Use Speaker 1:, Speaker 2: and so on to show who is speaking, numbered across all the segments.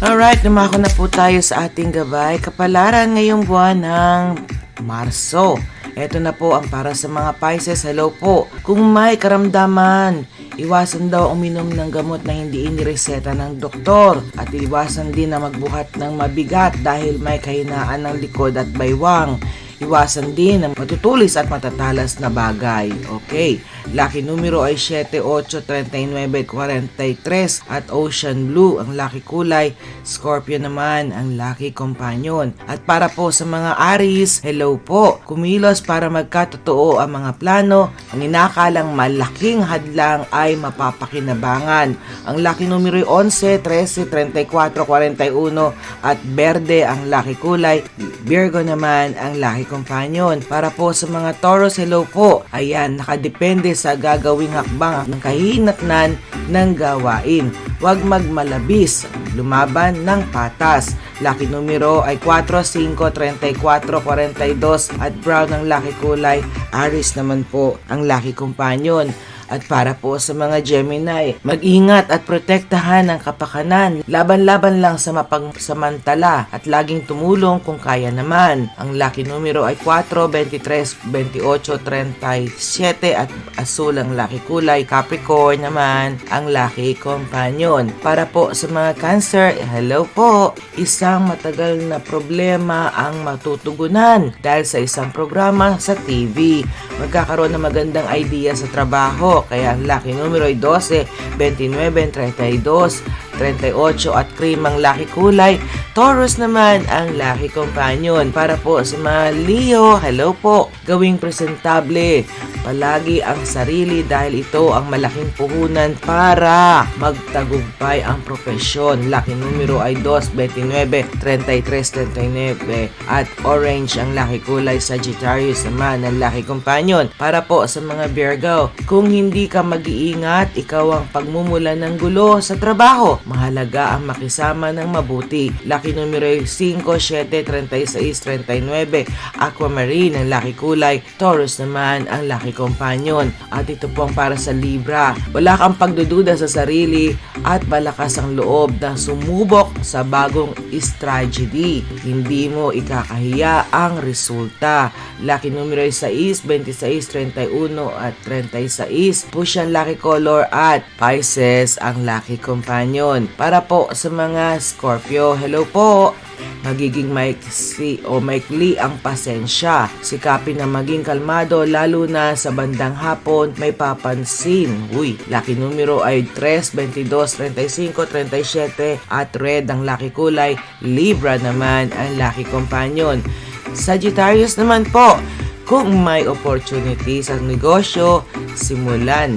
Speaker 1: Alright, dumako na po tayo sa ating gabay kapalaran ngayong buwan ng Marso. Ito na po ang para sa mga Pisces. Hello po. Kung may karamdaman, iwasan daw uminom ng gamot na hindi inireseta ng doktor at iwasan din na magbuhat ng mabigat dahil may kahinaan ng likod at baywang. Iwasan din ang matutulis at matatalas na bagay. Okay. Lucky numero ay 7, 8, 39, 43 at Ocean Blue ang lucky kulay. Scorpio naman ang lucky companion. At para po sa mga Aries, hello po. Kumilos para magkatotoo ang mga plano. Ang inakalang malaking hadlang ay mapapakinabangan. Ang lucky numero ay 11, 13, 34, 41 at Berde ang lucky kulay. Virgo naman ang lucky companion. Para po sa mga Taurus, hello po. Ayan, nakadepende sa gagawing hakbang ng kahinatnan ng gawain. Huwag magmalabis, lumaban ng patas. Lucky numero ay 4, 5, 34, 42 at brown ang lucky kulay. Aries naman po ang lucky companion. At para po sa mga Gemini, mag-ingat at protektahan ang kapakanan. Laban-laban lang sa mapagsamantala at laging tumulong kung kaya naman. Ang lucky numero ay 4, 23, 28, 37 at asul ang lucky kulay. Capricorn naman ang lucky companion. Para po sa mga Cancer, hello po. Isang matagal na problema ang matutugunan dahil sa isang programa sa TV. Magkakaroon ng magandang idea sa trabaho. Kaya ang lucky numero ay 12, 29, 32, 38 at cream ang lucky kulay. Taurus naman ang lucky companion. Para po sa mga Leo, hello po. Gawing presentable palagi ang sarili dahil ito ang malaking puhunan para magtagumpay ang profesyon. Lucky numero ay 2, 29, 33, 39 at orange ang lucky kulay. Sagittarius naman ang lucky companion. Para po sa mga Virgo, kung hindi ka mag-iingat, ikaw ang pagmumula ng gulo sa trabaho. Mahalaga ang makisama ng mabuti. Lucky numero ay 5, 7, 36, 39. Aquamarine ang lucky kulay. Taurus naman ang lucky companion. At ito po ang para sa Libra. Wala kang pagdududa sa sarili at malakas ang loob na sumubok sa bagong strategy. Hindi mo ikakahiya ang resulta. Lucky numero ay 6, 26, 31 at 36. Push ang lucky color at Pisces ang lucky companion. Para po sa mga Scorpio, hello po. Magiging maikli ang pasensya. Sikapin na maging kalmado lalo na sa bandang hapon may papansin. Lucky numero ay 3, 22, 35, 37 at red ang lucky kulay. Libra naman ang lucky companion. Sagittarius naman po, kung may opportunity sa negosyo, simulan.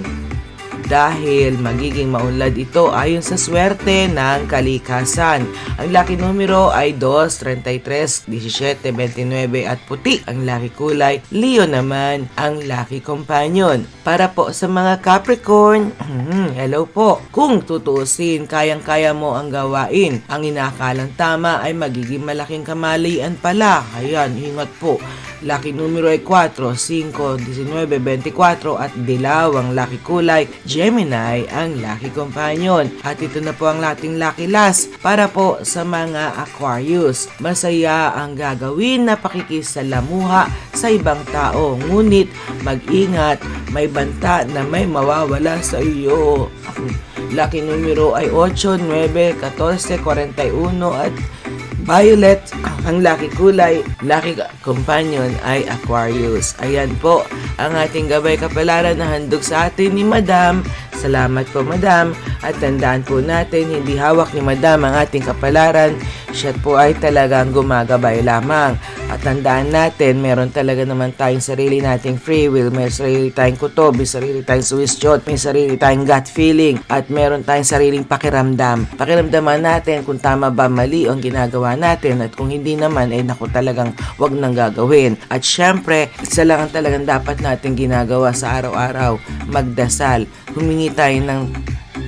Speaker 1: Dahil magiging maunlad ito ayon sa swerte ng kalikasan. Ang lucky numero ay 2, 33, 17, 29 at puti ang lucky kulay. Leo naman ang lucky companion. Para po sa mga Capricorn, hello po. Kung tutuusin, kayang-kaya mo ang gawain. Ang inakalang tama ay magiging malaking kamalian pala. Ayan, ingat po. Lucky numero ay 4, 5, 19, 24 at dilaw ang lucky kulay. Gemini ang lucky companion. At ito na po ang ating lucky last para po sa mga Aquarius. Masaya ang gagawin na pakikisalamuha sa ibang tao. Ngunit mag-ingat, may banta na may mawawala sa iyo. Lucky numero ay 8, 9, 14, 41 at violet. Ang lucky kulay, lucky companion ay Aquarius. Ayan po ang ating gabay kapalaran na handog sa atin ni Madam. Salamat po, Madam. At tandaan po natin, hindi hawak ni Madam ang ating kapalaran. Siya po ay talagang gumagabay lamang. At tandaan natin, meron talaga naman tayong sarili nating free will. May sarili tayong kutob, may sarili tayong swisshot, may sarili tayong gut feeling, at meron tayong sariling pakiramdam. Pakiramdaman natin kung tama ba mali ang ginagawa natin, at kung hindi naman, naku talagang wag nang gagawin. At syempre, isa lang ang talagang dapat natin ginagawa sa araw-araw, magdasal. Humingi tayo ng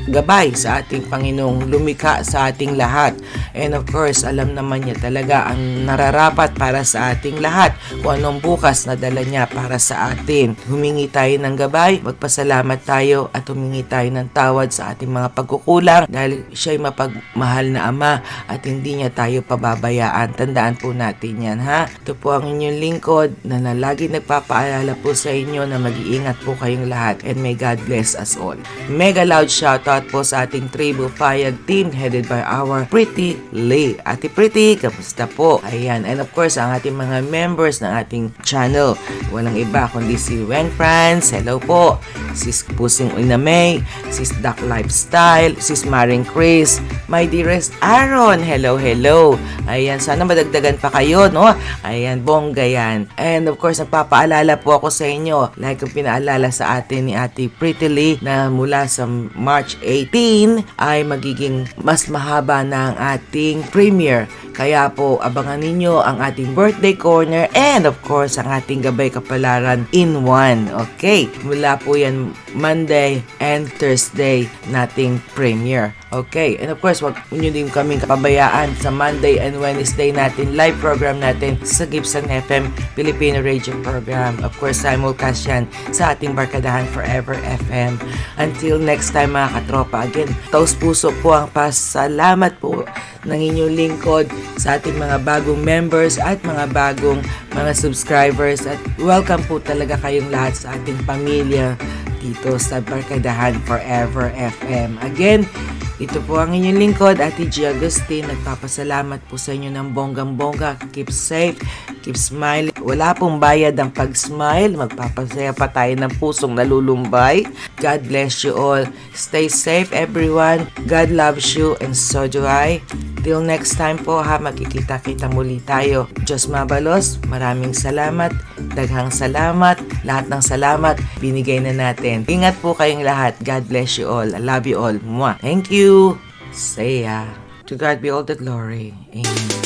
Speaker 1: gabay sa ating Panginoong lumikha sa ating lahat. And of course, alam naman niya talaga ang nararapat para sa ating lahat, kung anong bukas na dala niya para sa atin. Humingi tayo ng gabay, magpasalamat tayo at humingi tayo ng tawad sa ating mga pagkukulang dahil siya'y mapagmahal na Ama at hindi niya tayo pababayaan. Tandaan po natin yan, ha? Ito po ang inyong lingkod na lagi nagpapaalala po sa inyo na mag-iingat po kayong lahat, and may God bless us all. Mega loud shoutout po sa ating Tribu Payag team headed by our Pretty Lee. Ate Pretty, kamusta po? Ayan. And of course, ang ating mga members ng ating channel. Walang iba kundi si Wen France. Hello po. Sis Pusing Unamay. Sis Duck Lifestyle. Sis Maring Chris. My dearest Aaron. Hello, hello. Ayan. Sana madagdagan pa kayo, no? Ayan. Bongga yan. And of course, nagpapaalala po ako sa inyo. Like yung pinaalala sa atin ni Ate Pretty Lee na mula sa March 18 ay magiging mas mahaba na ang ating premiere. Kaya po, abangan ninyo ang ating birthday corner and of course, ang ating gabay kapalaran in one. Okay? Mula po yan Monday and Thursday nating premiere. Okay? And of course, wag nyo din kaming kapabayaan sa Monday and Wednesday natin live program natin sa Gibson FM Filipino Radio Program. Of course, simulcast yan sa ating Barkadahan Forever FM. Until next time mga katropa, again, taos puso po ang pasalamat po ng inyong lingkod sa ating mga bagong members at mga bagong mga subscribers, at welcome po talaga kayong lahat sa ating pamilya dito sa Barkadahan Forever FM. Again, ito po ang inyong lingkod, Ate G. Agustin. Nagpapasalamat po sa inyo ng bonggang-bongga. Keep safe, keep smiling. Wala pong bayad ang pag-smile. Magpapasaya pa tayo ng pusong nalulumbay. God bless you all. Stay safe, everyone. God loves you and so do I. Till next time po, ha, magkikita-kita muli tayo. Diyos mabalos, maraming salamat, daghang salamat, lahat ng salamat, binigay na natin. Ingat po kayong lahat. God bless you all. I love you all. Mwah. Thank you. Say ya. To God be all the glory. Amen.